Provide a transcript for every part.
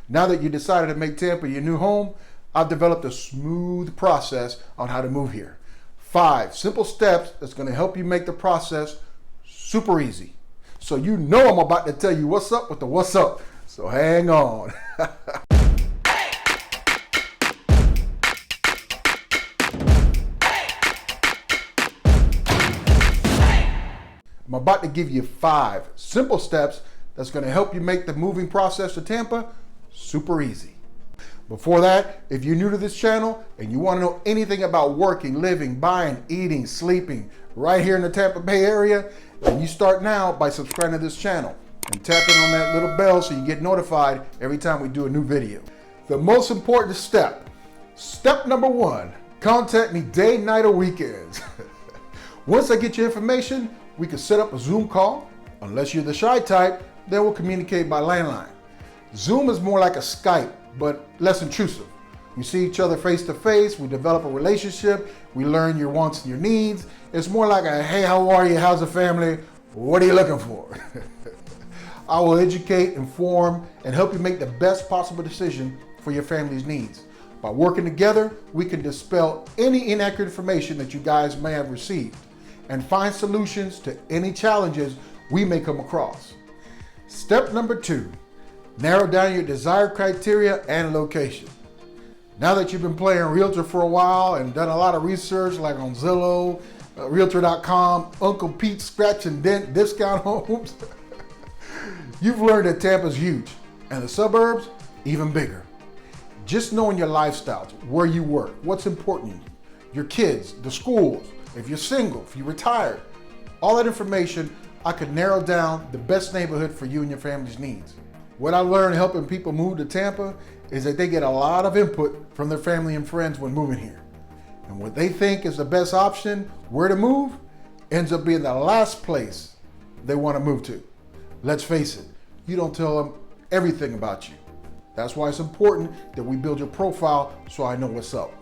Now that you decided to make Tampa your new home, I've developed a smooth process on how to move here. 5 simple steps that's going to help you make the process super easy. So you know I'm about to tell you what's up with the what's up. So hang on. I'm about to give you 5 simple steps that's going to help you make the moving process to Tampa super easy. Before that, if you're new to this channel and you want to know anything about working, living, buying, eating, sleeping right here in the Tampa Bay area, then you start now by subscribing to this channel and tapping on that little bell so you get notified every time we do a new video. The most important step number 1, contact me day, night, or weekends. Once I get your information, we can set up a Zoom call. Unless you're the shy type, then we'll communicate by landline. Zoom is more like a Skype, but less intrusive. We see each other face to face, we develop a relationship, we learn your wants and your needs. It's more like a, hey, how are you? How's the family? What are you looking for? I will educate, inform, and help you make the best possible decision for your family's needs. By working together, we can dispel any inaccurate information that you guys may have received and find solutions to any challenges we may come across. Step number 2, narrow down your desired criteria and location. Now that you've been playing realtor for a while and done a lot of research like on Zillow, realtor.com, Uncle Pete's Scratch and Dent discount homes, you've learned that Tampa's huge and the suburbs even bigger. Just knowing your lifestyles, where you work, what's important to you, your kids, the schools, if you're single, if you're retired, all that information, I could narrow down the best neighborhood for you and your family's needs. What I learned helping people move to Tampa is that they get a lot of input from their family and friends when moving here. And what they think is the best option, where to move, ends up being the last place they want to move to. Let's face it, you don't tell them everything about you. That's why it's important that we build your profile so I know what's up.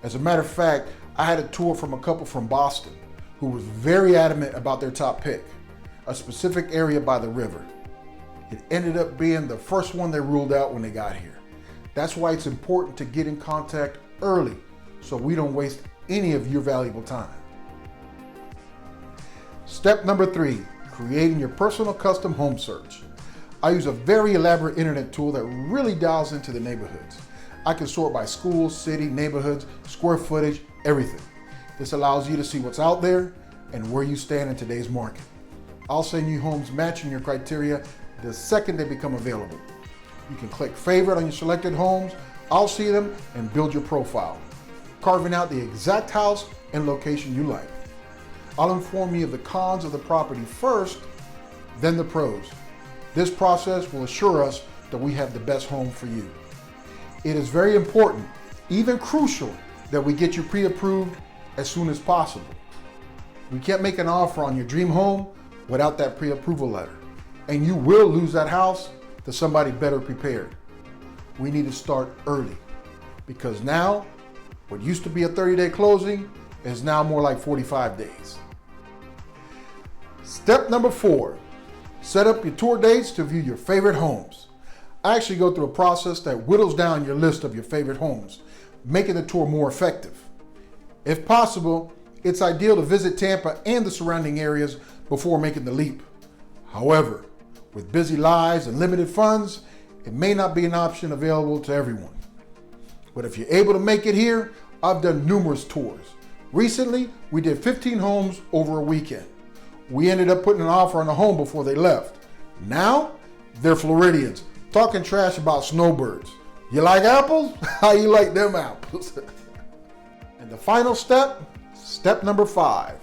As a matter of fact, I had a tour from a couple from Boston who was very adamant about their top pick, a specific area by the river. It ended up being the first one they ruled out when they got here. That's why it's important to get in contact early so we don't waste any of your valuable time. Step number 3, creating your personal custom home search. I use a very elaborate internet tool that really dials into the neighborhoods. I can sort by school, city, neighborhoods, square footage, everything. This allows you to see what's out there and where you stand in today's market. I'll send you homes matching your criteria the second they become available. You can click favorite on your selected homes. I'll see them and build your profile, carving out the exact house and location you like. I'll inform you of the cons of the property first, then the pros. This process will assure us that we have the best home for you. It is very important, even crucial, that we get you pre-approved as soon as possible. We can't make an offer on your dream home without that pre-approval letter, and you will lose that house to somebody better prepared. We need to start early because now what used to be a 30-day closing is now more like 45 days. Step number 4, set up your tour dates to view your favorite homes. I actually go through a process that whittles down your list of your favorite homes, making the tour more effective. If possible, it's ideal to visit Tampa and the surrounding areas before making the leap. However, with busy lives and limited funds, it may not be an option available to everyone. But if you're able to make it here, I've done numerous tours. Recently, we did 15 homes over a weekend. We ended up putting an offer on a home before they left. Now, they're Floridians, talking trash about snowbirds. You like apples? How you like them apples? And the final step, step number 5,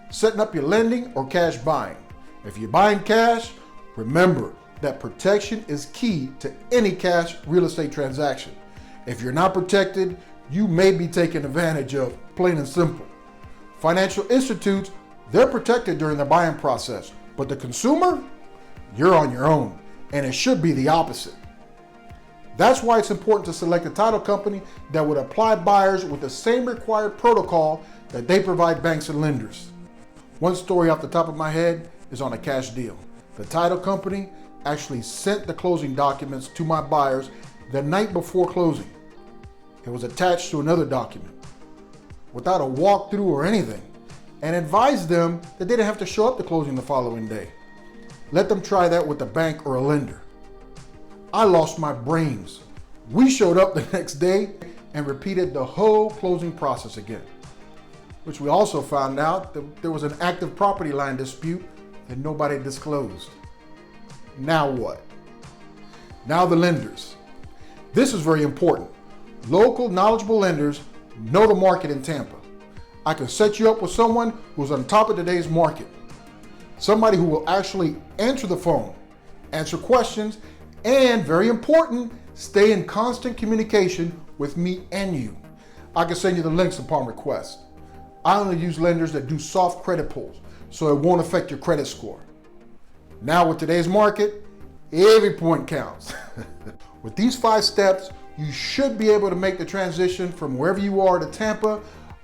setting up your lending or cash buying. If you're buying cash, remember that protection is key to any cash real estate transaction. If you're not protected, you may be taken advantage of, plain and simple. Financial institutes, they're protected during the buying process, but the consumer, you're on your own, and it should be the opposite. That's why it's important to select a title company that would apply buyers with the same required protocol that they provide banks and lenders. One story off the top of my head is on a cash deal. The title company actually sent the closing documents to my buyers the night before closing. It was attached to another document without a walkthrough or anything, and advised them that they didn't have to show up to closing the following day. Let them try that with a bank or a lender. I lost my brains. We showed up the next day and repeated the whole closing process again, which we also found out that there was an active property line dispute that nobody disclosed. Now what? Now the lenders. This is very important. Local, knowledgeable lenders know the market in Tampa. I can set you up with someone who's on top of today's market. Somebody who will actually answer the phone, answer questions, and very important, stay in constant communication with me and you. I can send you the links upon request. I only use lenders that do soft credit pulls, so it won't affect your credit score. Now with today's market, every point counts. With these 5 steps, you should be able to make the transition from wherever you are to Tampa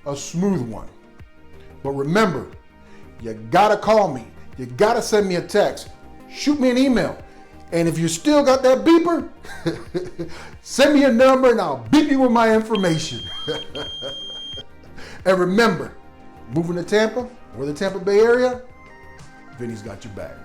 a smooth one. But remember, you gotta call me, you gotta send me a text, shoot me an email, and if you still got that beeper, send me a number and I'll beep you with my information. And remember, moving to Tampa or the Tampa Bay area, Vinny's got your back.